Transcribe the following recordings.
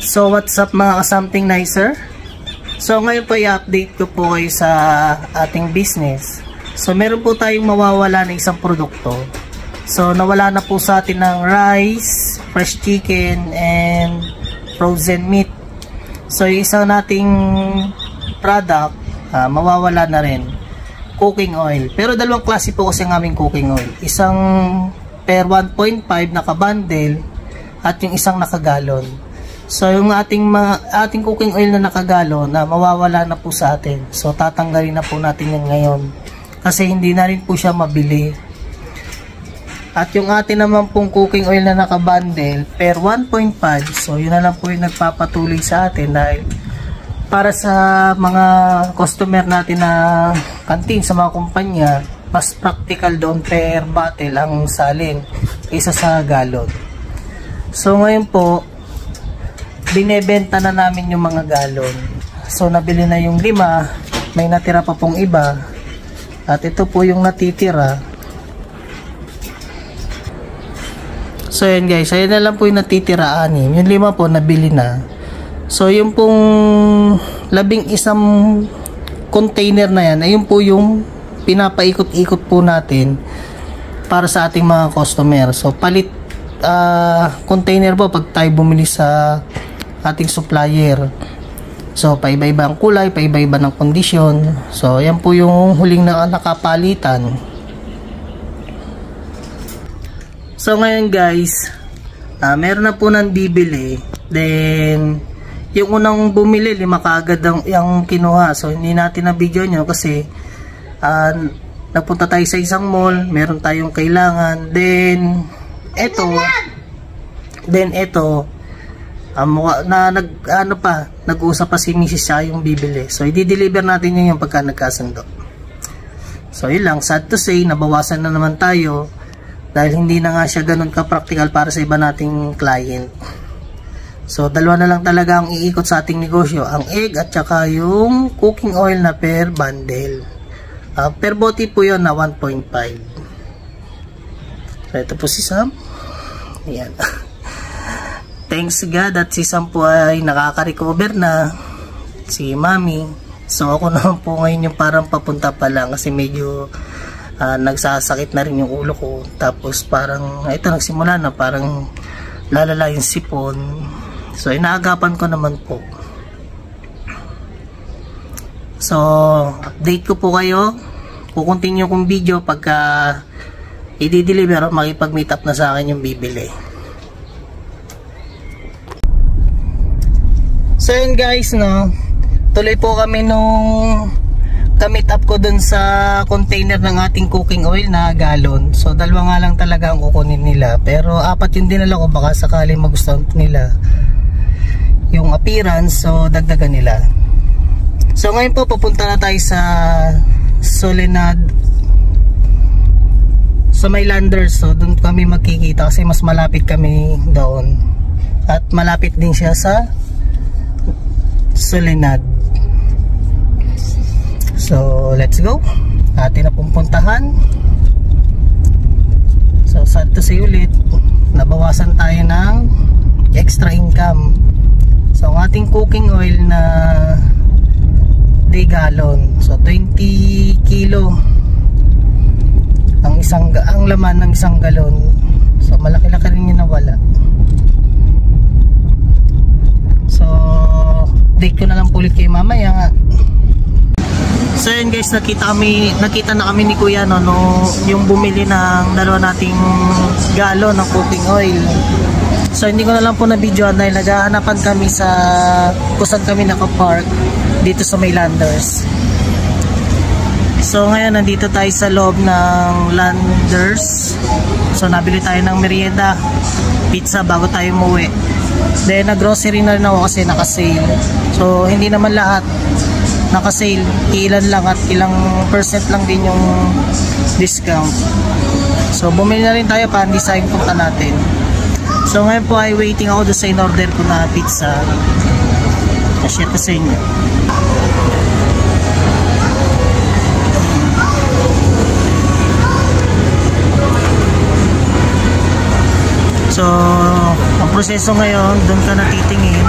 So what's up mga ka-something nicer? So ngayon po i-update ko po kayo sa ating business. So meron po tayong mawawala na isang produkto. So nawala na po sa atin ng rice, fresh chicken, and frozen meat. So yung isang nating product, mawawala na rin. Cooking oil. Pero dalawang klase po kasi ang aming cooking oil. Isang per 1.5 naka-bundle at yung isang nakagalon. So yung ating cooking oil na nakagalon na mawawala na po sa atin. So tatanggalin na po natin yan ngayon. Kasi hindi na rin po siya mabili. At yung atin naman pong cooking oil na naka-bundle per 1.5. So yun na lang po yung nagpapatuloy sa atin dahil para sa mga customer natin na kantin sa mga kumpanya, mas practical doon per bottle ang salin kaysa sa galon. So ngayon po, binebenta na namin yung mga galon. So nabili na yung 5, may natira pa pong iba. At ito po yung natitira. So yan guys, ayun na lang po yung natitira, 6. Yung 5 po nabili na. So yung pong 11 container na yan, ayun po yung pinapaikot-ikot po natin para sa ating mga customer. So palit container po pag tayo bumili sa ating supplier. So paiba-iba ang kulay, paiba-iba ng kondisyon. So yan po yung huling na nakapalitan. So ngayon guys, meron na po nang bibili. Then yung unang bumili, 5 kaagad yung kinuha. So hindi natin na video nyo kasi napunta tayo sa isang mall, meron tayong kailangan. Then ito nag-uusap pa si Mrs. siya yung bibili. So i-deliver natin yun yung pagka nagkasundo. So yun lang, sad to say, nabawasan na naman tayo dahil hindi na nga siya ganun ka-practical para sa iba nating client. So dalawa na lang talaga ang iikot sa ating negosyo, ang egg at saka yung cooking oil na per bundle. Per bote po yun na 1.5. So ito po si Sam. Ayan. Thanks God at si Sam po ay nakaka-recover na, si Mami. So ako naman po ngayon yung parang papunta pa lang kasi medyo nagsasakit na rin yung ulo ko. Tapos parang ito nagsimula na parang lalala yung sipon. So inaagapan ko naman po. So update ko po kayo. Kukontinue kong video pagka i-deliver o makipag-meet up na sa akin yung bibili. So yun guys, no, tuloy po kami nung ka-meet up ko dun sa container ng ating cooking oil na galon. So 2 nga lang talaga ang kukunin nila, pero 4 yung dinala ko baka sakali magustuhan nila yung appearance, so dagdagan nila. So ngayon po pupunta na tayo sa Soledad, sa Mylanders. So doon kami magkikita kasi mas malapit kami doon at malapit din siya sa Soledad. So let's go, atin na pupuntahan. So sad to say ulit, nabawasan tayo ng extra income. So ang ating cooking oil na day gallon, so 20 kilo ang laman ng isang galon. So malaki-laki rin yung nawala. So date ko na lang ulit kayo mamaya nga. So yun guys, nakita na kami ni Kuya no, yung bumili ng 2 nating galon ng cooking oil. So hindi ko na lang po na videoan dahil naghahanapan kami sa kung saan kami nakapark dito sa Mylanders. So ngayon nandito tayo sa loob ng Landers. So nabili tayo ng merienda, pizza bago tayo umuwi. Then nag-grocery na rin ako kasi naka-sale. So hindi naman lahat naka-sale, ilan lang at ilang percent lang din yung discount. So bumili na rin tayo para hindi sayang punta natin. So ngayon po ay waiting ako doon sa in-order ko na pizza. Share ko sa inyo. So ang proseso ngayon, doon ka natitingin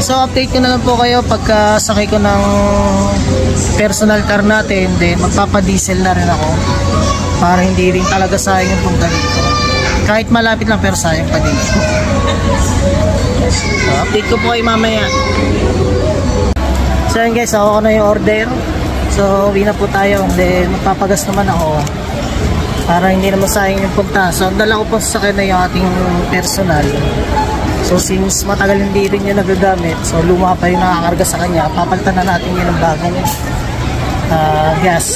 So update ko na lang po kayo pagka sakay ko ng personal car natin, then magpapadiesel na rin ako para hindi rin talaga sayang yung punta dito. Kahit malapit lang pero sayang pa din. So update ko po kayo mamaya. So yun guys, ako na yung order. So uwi na po tayo, then magpapagas naman ako para hindi naman sayang yung punta. So dala ko po sa akin na yung ating personal. So since matagal hindi rin yung nagagamit, so luma pa yung nakakarga sa kanya, papalitan na natin yun ng bagong gas.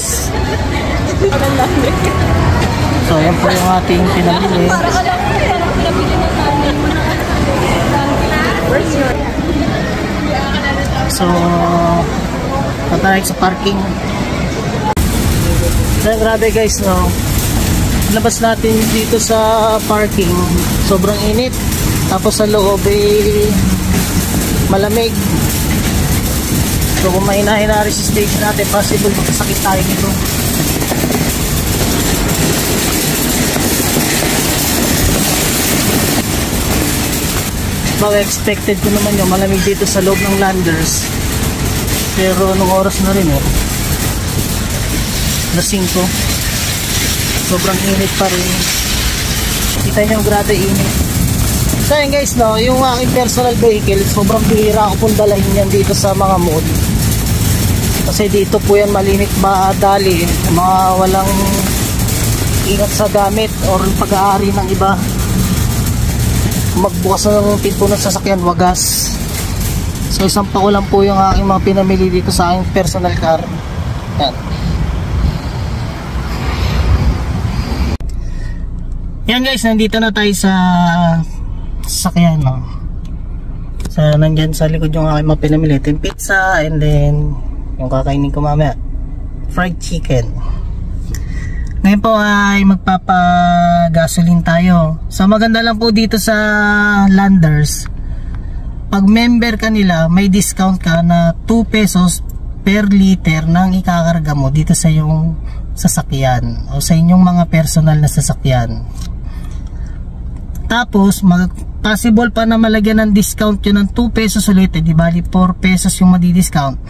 So yan po yung ating pinamili. So patay sa parking. So grabe guys, no, labas natin dito sa parking, sobrang init. Tapos sa loob ay malamig. So kung mahina-hina resistance natin, possible magkasakit tayo dito. Baka expected ko naman yung malamig dito sa loob ng Landers. Pero anong oras na rin na 5. Sobrang init pa rin. Kita nyo grabe init. So yun guys, no, yung aking personal vehicle, sobrang bihira ako pong dalahin yan dito sa mga mall. Kasi dito po yan malinit madali, mga walang ingat sa gamit or pag-aari ng iba. Magbukas na ng pinto ng sasakyan, wagas. So isang pa ko lang po yung aking mga pinamili dito sa aking personal car. Yan. Yan guys, nandito na tayo sa sasakyan, no. So nandyan sa likod yung aking mga pinamili, yung pizza, and then yung kakainin ko mamaya, fried chicken. Ngayon po ay magpapagasolin tayo. So maganda lang po dito sa Landers, pag member ka nila, may discount ka na 2 pesos per liter nang ikakarga mo dito sa yung sasakyan o sa inyong mga personal na sasakyan. Tapos possible pa na malagyan ng discount yun ng 2 pesos ulit, di bali 4 pesos yung madi-discount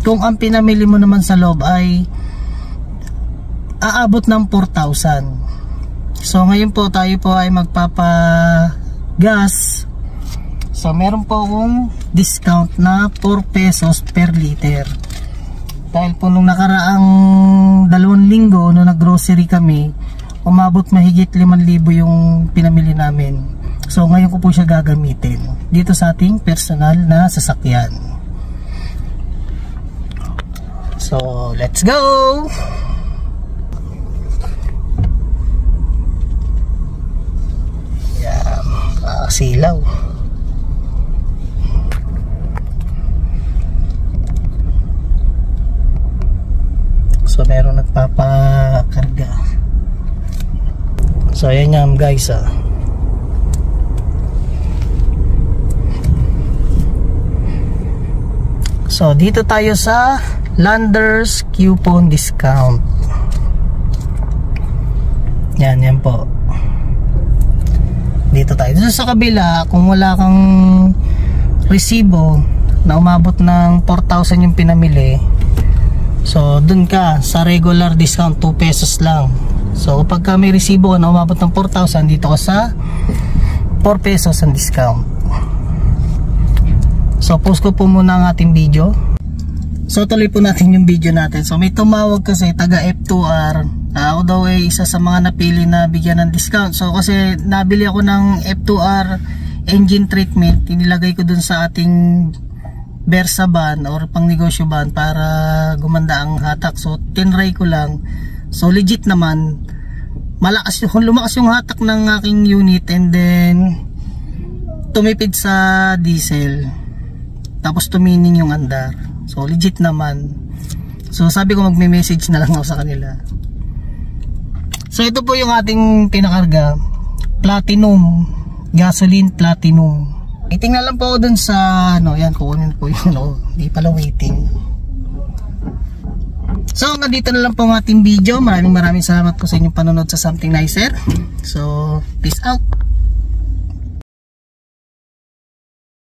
kung ang pinamili mo naman sa loob ay aabot ng 4,000. So ngayon po tayo po ay magpapagas. So meron po akong discount na 4 pesos per liter. Dahil po nung nakaraang 2 linggo nung nag-grocery kami, umabot mahigit 5,000 yung pinamili namin. So ngayon ko po siya gagamitin dito sa ating personal na sasakyan. So let's go! Yan, silaw. So meron nagpapakarga. So ayan nga guys, So dito tayo sa Landers coupon discount. Yan po. Dito tayo. Dito sa kabila, kung wala kang resibo na umabot ng 4,000 yung pinamili, so dun ka sa regular discount 2 pesos lang. So kapag ka may resibo na umabot ng 4,000, dito ka sa 4 pesos ang discount. So post ko po muna ang ating video. So tuloy po natin yung video natin. So may tumawag kasi taga F2R. Ako daw ay isa sa mga napili na bigyan ng discount. So kasi nabili ako ng F2R engine treatment, inilagay ko dun sa ating Versa van or pang negosyo van para gumanda ang hatak. So tinry ko lang. So legit naman, lumakas yung hatak ng aking unit, and then tumipid sa diesel, tapos tumining yung andar. So legit naman. So sabi ko magme-message na lang ako sa kanila. So ito po yung ating pinakarga, Platinum, gasoline Platinum. Itingnan lang po ako dun sa yan, kukunin po yun, hindi pala waiting. So hanggang dito na lang po ang ating video. Maraming salamat po sa inyong panonood sa Something Nicer. So peace out.